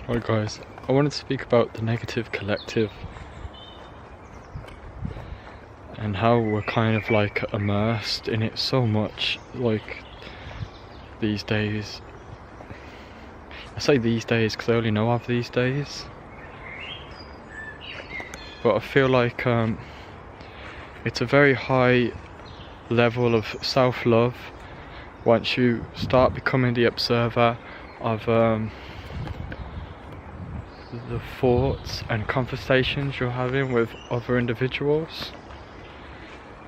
Hi guys, I wanted to speak about the negative collective and how we're kind of like immersed in it so much, like these days. I say these days because I only know of these days, but I feel like it's a very high level of self-love once you start becoming the observer of the thoughts and conversations you're having with other individuals.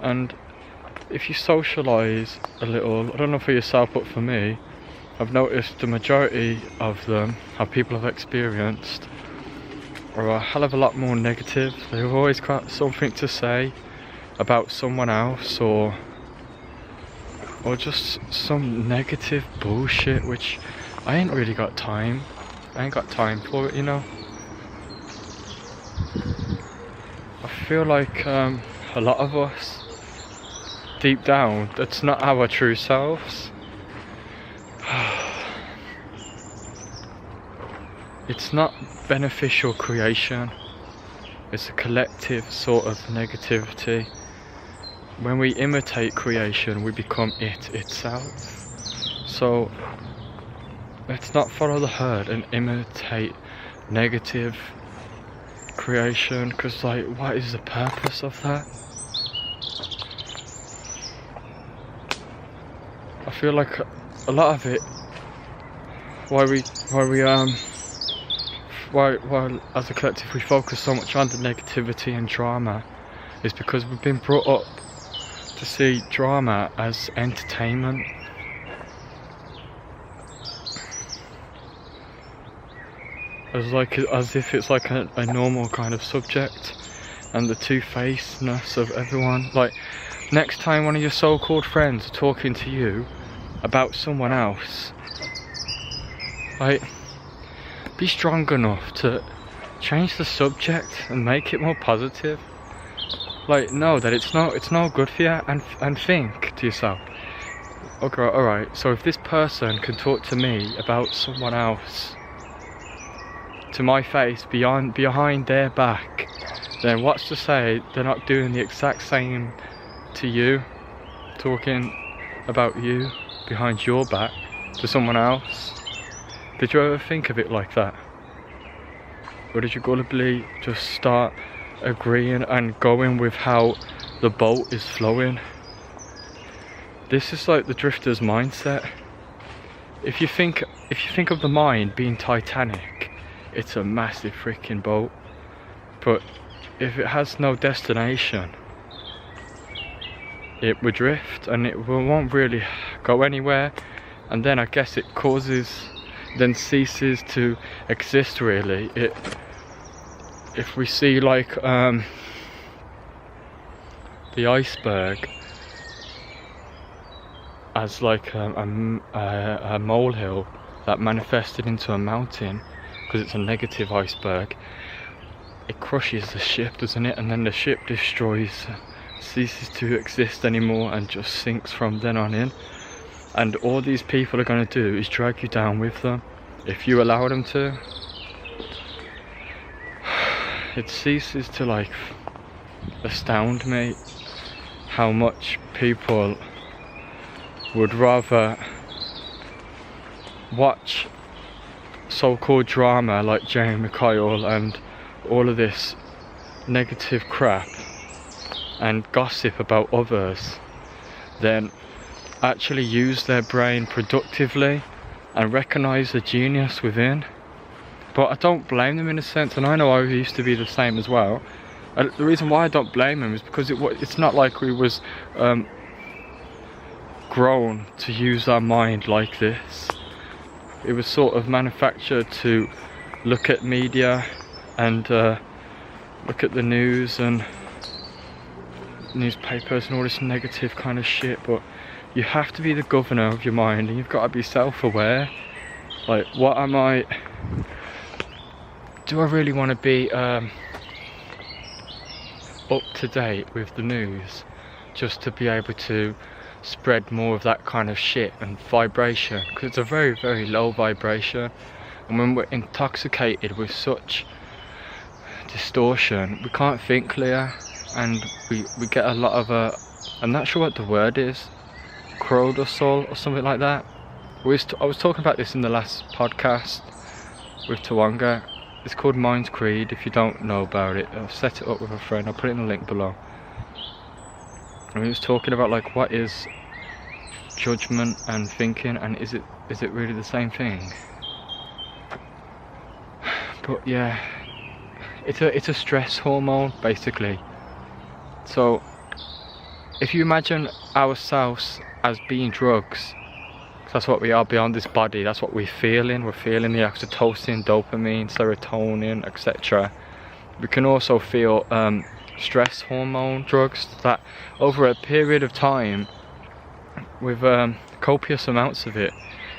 And if you socialise a little, I don't know for yourself, but for me, I've noticed the majority of them, how people have experienced, are a hell of a lot more negative. They've always got something to say about someone else, or just some negative bullshit, which I ain't really got time. I ain't got time for it, you know. I feel like a lot of us, deep down, that's not our true selves. It's not beneficial creation. It's a collective sort of negativity. When we imitate creation, we become it itself. So let's not follow the herd and imitate negative creation, because like, what is the purpose of that? I feel like a lot of it, why as a collective we focus so much on the negativity and drama, is because we've been brought up to see drama as entertainment. As if it's like a normal kind of subject, and the two-facedness of everyone. Like, next time one of your so-called friends are talking to you about someone else, like, be strong enough to change the subject and make it more positive. Like, know that it's no good for you, and think to yourself, okay, alright, so if this person can talk to me about someone else to my face behind their back, then what's to say they're not doing the exact same to you, talking about you behind your back to someone else? Did you ever think of it like that? Or did you gullibly just start agreeing and going with how the boat is flowing? This is like the drifter's mindset. If you think of the mind being Titanic, it's a massive freaking boat, but if it has no destination, it will drift and it won't really go anywhere, and then I guess it then ceases to exist really. If we see like the iceberg as like a molehill that manifested into a mountain, because it's a negative iceberg, it crushes the ship, doesn't it? And then the ship ceases to exist anymore and just sinks from then on in. And all these people are going to do is drag you down with them, if you allow them to. It ceases to like astound me how much people would rather watch so-called drama like Jane McKyle and all of this negative crap and gossip about others, then actually use their brain productively and recognise the genius within. But I don't blame them in a sense, and I know I used to be the same as well. The reason why I don't blame them is because it's not like we was grown to use our mind like this. It was sort of manufactured to look at media and look at the news and newspapers and all this negative kind of shit, but you have to be the governor of your mind, and you've got to be self-aware. Like, do I really want to be up to date with the news just to be able to spread more of that kind of shit and vibration? Because it's a very, very low vibration. And when we're intoxicated with such distortion, we can't think clear, and we get a lot of I'm not sure what the word is, cortisol or something like that. I was talking about this in the last podcast with Tawanga. It's called Mindscreed. If you don't know about it, I've set it up with a friend. I'll put it in the link below. And he was talking about like what is judgment and thinking, and is it really the same thing? But yeah, it's a stress hormone basically. So if you imagine ourselves as being drugs, that's what we are beyond this body. That's what we're feeling. We're feeling the oxytocin, dopamine, serotonin, etc. We can also feel stress hormone drugs that over a period of time, with copious amounts of it,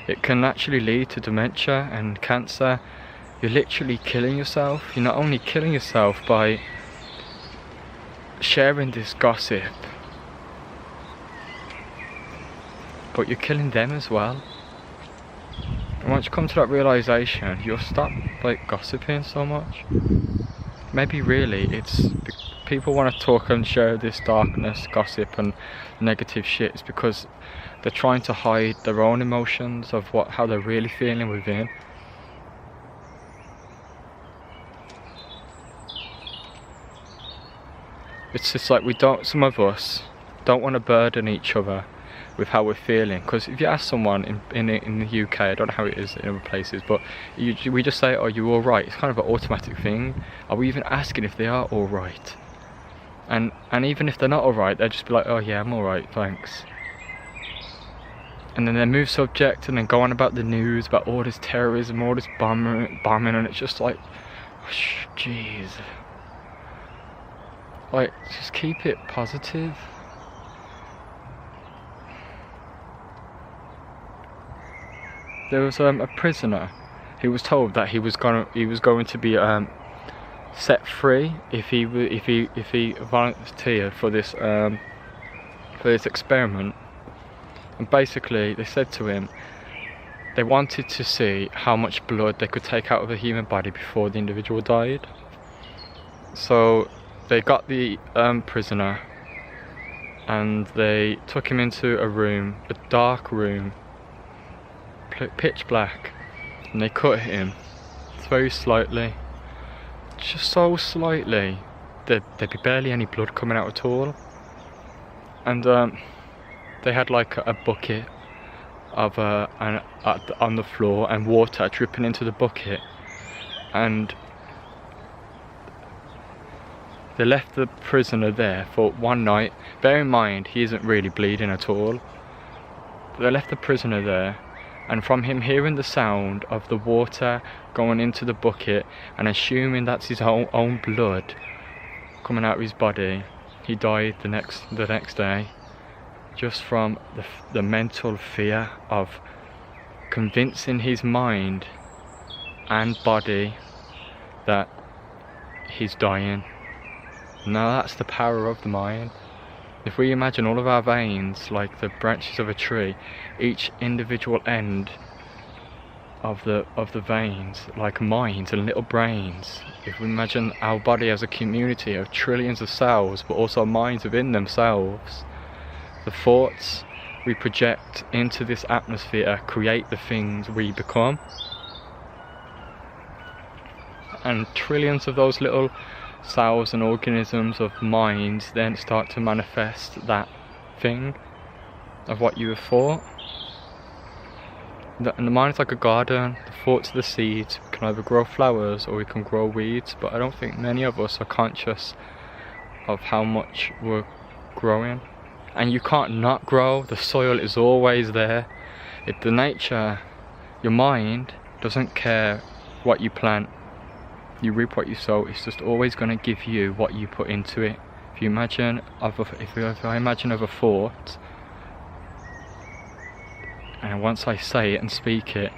it can actually lead to dementia and cancer. You're literally killing yourself. You're not only killing yourself by sharing this gossip, but you're killing them as well. And once you come to that realization, you'll stop like gossiping so much. Maybe really it's people want to talk and share this darkness, gossip and negative shit. It's because they're trying to hide their own emotions of how they're really feeling within. It's just like some of us don't want to burden each other with how we're feeling, because if you ask someone in the UK, I don't know how it is in other places, but we just say, "Are you alright?" It's kind of an automatic thing. Are we even asking if they are alright? And even if they're not alright, they'll just be like, "Oh yeah, I'm alright, thanks." And then they move subject and then go on about the news, about all this terrorism, all this bombing, and it's just like, jeez. Like, just keep it positive. There was a prisoner who was told that he was going to be set free if he volunteered for this experiment. And basically, they said to him they wanted to see how much blood they could take out of a human body before the individual died. So they got the prisoner and they took him into a dark room, pitch black, and they cut him very slightly, just so slightly there'd be barely any blood coming out at all. And they had like a bucket of on the floor and water dripping into the bucket, and they left the prisoner there for one night. Bear in mind, he isn't really bleeding at all. They left the prisoner there, and from him hearing the sound of the water going into the bucket and assuming that's his own blood coming out of his body, he died the next day, just from the mental fear of convincing his mind and body that he's dying. Now that's the power of the mind. If we imagine all of our veins like the branches of a tree, each individual end of the veins like minds and little brains. If we imagine our body as a community of trillions of cells, but also minds within themselves, the thoughts we project into this atmosphere create the things we become. And trillions of those little cells and organisms of minds then start to manifest that thing of what you have thought. And the mind is like a garden. The thoughts are the seeds. We can either grow flowers or we can grow weeds, but I don't think many of us are conscious of how much we're growing. And you can't not grow. The soil is always there. If the nature, your mind doesn't care what you plant, you reap what you sow. It's just always going to give you what you put into it. If you imagine if I imagine of a thought, and once I say it and speak it,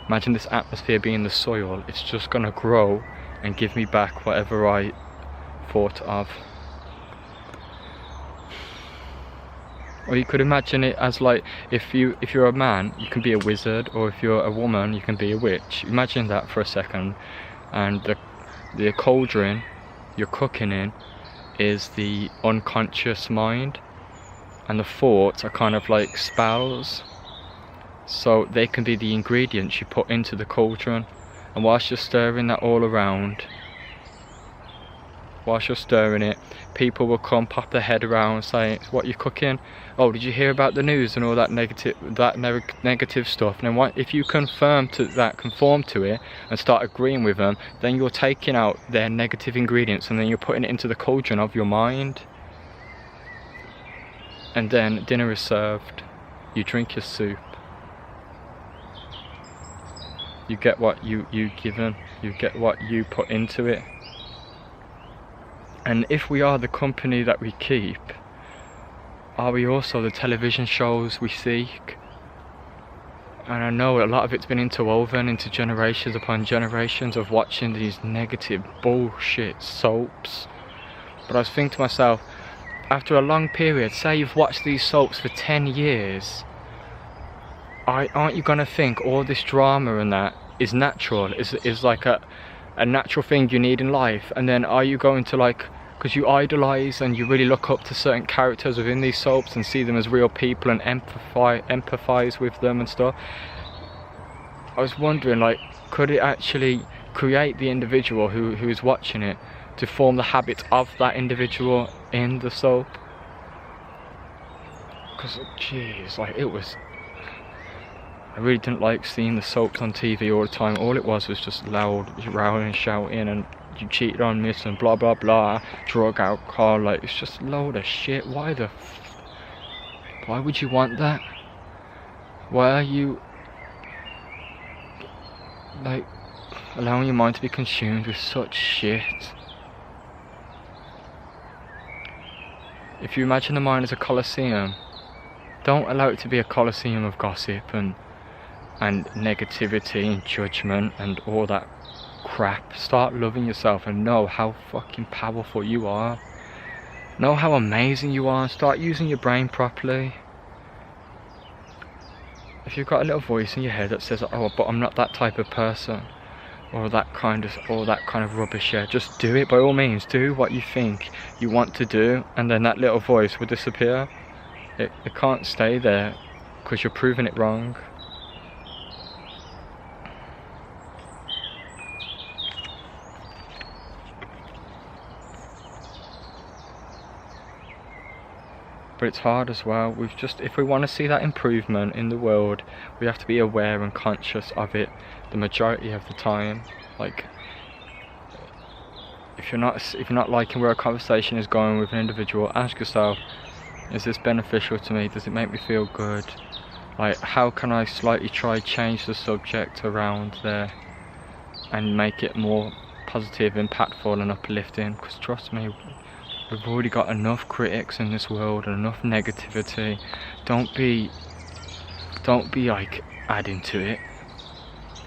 imagine this atmosphere being the soil. It's just going to grow and give me back whatever I thought of. Or you could imagine it as like, if you're a man, you can be a wizard, or if you're a woman, you can be a witch. Imagine that for a second. And the cauldron you're cooking in is the unconscious mind, and the thoughts are kind of like spells. So they can be the ingredients you put into the cauldron, and whilst you're stirring that all around, whilst you're stirring it, people will come pop their head around and say, what you cooking? Oh, did you hear about the news and all that negative stuff? And then if you conform to it and start agreeing with them, then you're taking out their negative ingredients and then you're putting it into the cauldron of your mind. And then dinner is served, you drink your soup, you get what you given, you get what you put into it. And if we are the company that we keep, are we also the television shows we seek? And I know a lot of it's been interwoven into generations upon generations of watching these negative bullshit soaps. But I was thinking to myself, after a long period, say you've watched these soaps for 10 years, aren't you going to think all this drama and that is natural, is like a natural thing you need in life? And then are you going to, like, because you idolize and you really look up to certain characters within these soaps and see them as real people and empathize with them and stuff? I was wondering, like, could it actually create the individual who is watching it to form the habits of that individual in the soap? Because, jeez, like, I really didn't like seeing the soaps on TV all the time. All it was just loud, rowing and shouting, and you cheated on this and blah blah blah, drug, alcohol, like, it's just a load of shit. Why would you want that? Why are you, like, allowing your mind to be consumed with such shit? If you imagine the mind as a coliseum, don't allow it to be a coliseum of gossip and negativity and judgment and all that crap. Start loving yourself and know how fucking powerful you are. Know how amazing you are, and start using your brain properly. If you've got a little voice in your head that says, oh, but I'm not that type of person, or that kind of rubbish, yeah, just do it. By all means, do what you think you want to do, and then that little voice will disappear. It can't stay there because you're proving it wrong. But it's hard as well. If we want to see that improvement in the world, we have to be aware and conscious of it the majority of the time. Like, if you're not liking where a conversation is going with an individual, ask yourself, is this beneficial to me? Does it make me feel good? Like, how can I slightly change the subject around there and make it more positive, impactful and uplifting? Because trust me, we've already got enough critics in this world and enough negativity. Don't be like adding to it.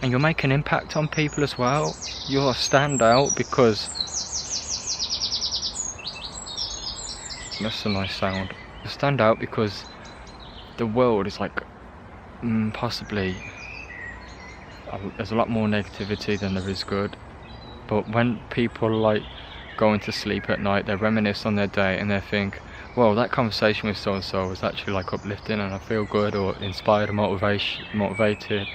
And you'll make an impact on people as well. You'll stand out because, that's a nice sound. You'll stand out because the world is like, possibly, there's a lot more negativity than there is good. But when people like going to sleep at night, they reminisce on their day and they think, well, that conversation with so-and-so was actually like uplifting and I feel good, or inspired or motivated.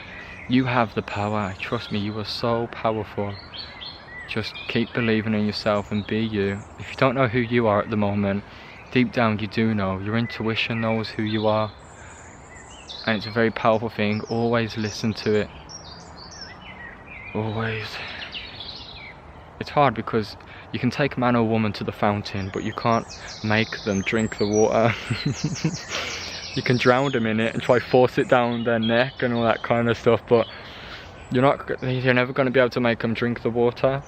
You have the power. Trust me, you are so powerful. Just keep believing in yourself and be you. If you don't know who you are at the moment, deep down you do know. Your intuition knows who you are, and it's a very powerful thing. Always listen to it. Always. It's hard because you can take a man or woman to the fountain, but you can't make them drink the water. You can drown them in it and try force it down their neck and all that kind of stuff, but you're never going to be able to make them drink the water.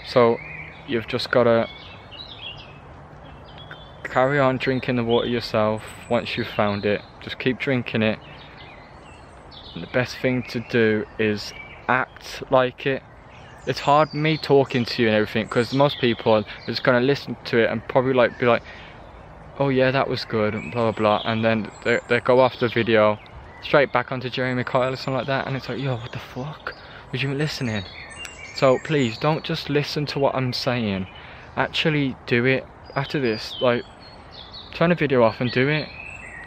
So you've just got to carry on drinking the water yourself. Once you've found it, just keep drinking it. And the best thing to do is act like it. It's hard me talking to you and everything, because most people are just going to listen to it and probably like be like, oh yeah, that was good, blah blah blah, and then they go off the video straight back onto Jeremy Kyle or something like that, and it's like, yo, what the fuck? Was you listening? So please don't just listen to what I'm saying, actually do it. After this, like, turn the video off and do it.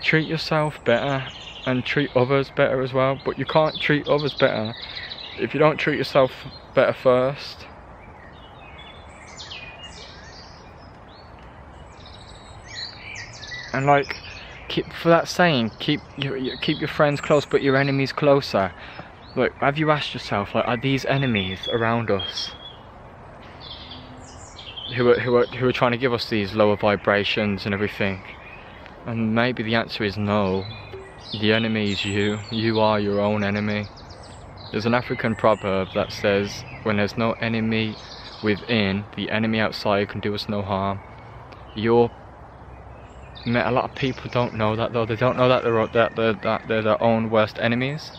Treat yourself better and treat others better as well, but you can't treat others better if you don't treat yourself better first. And like, for that saying, keep your friends close but your enemies closer. Like, have you asked yourself, like, are these enemies around us who are trying to give us these lower vibrations and everything? And maybe the answer is no. The enemy is you. You are your own enemy. There's an African proverb that says, when there's no enemy within, the enemy outside can do us no harm. A lot of people don't know that though. They don't know that they're their own worst enemies.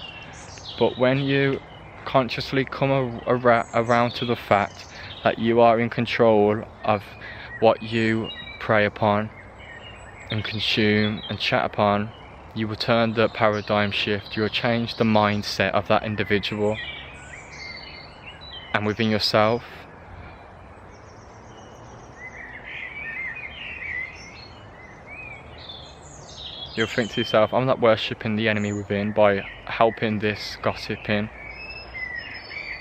But when you consciously come around to the fact that you are in control of what you prey upon and consume and chat upon, you will turn the paradigm shift. You will change the mindset of that individual, and within yourself. You'll think to yourself, I'm not worshipping the enemy within by helping this gossiping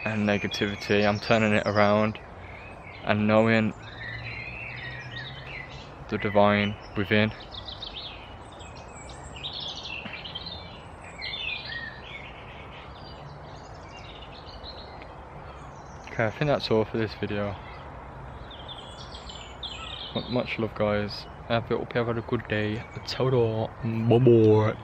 and negativity. I'm turning it around and knowing the divine within. Okay, I think that's all for this video. Much love, guys. I hope you have had a good day. Ciao. Bye.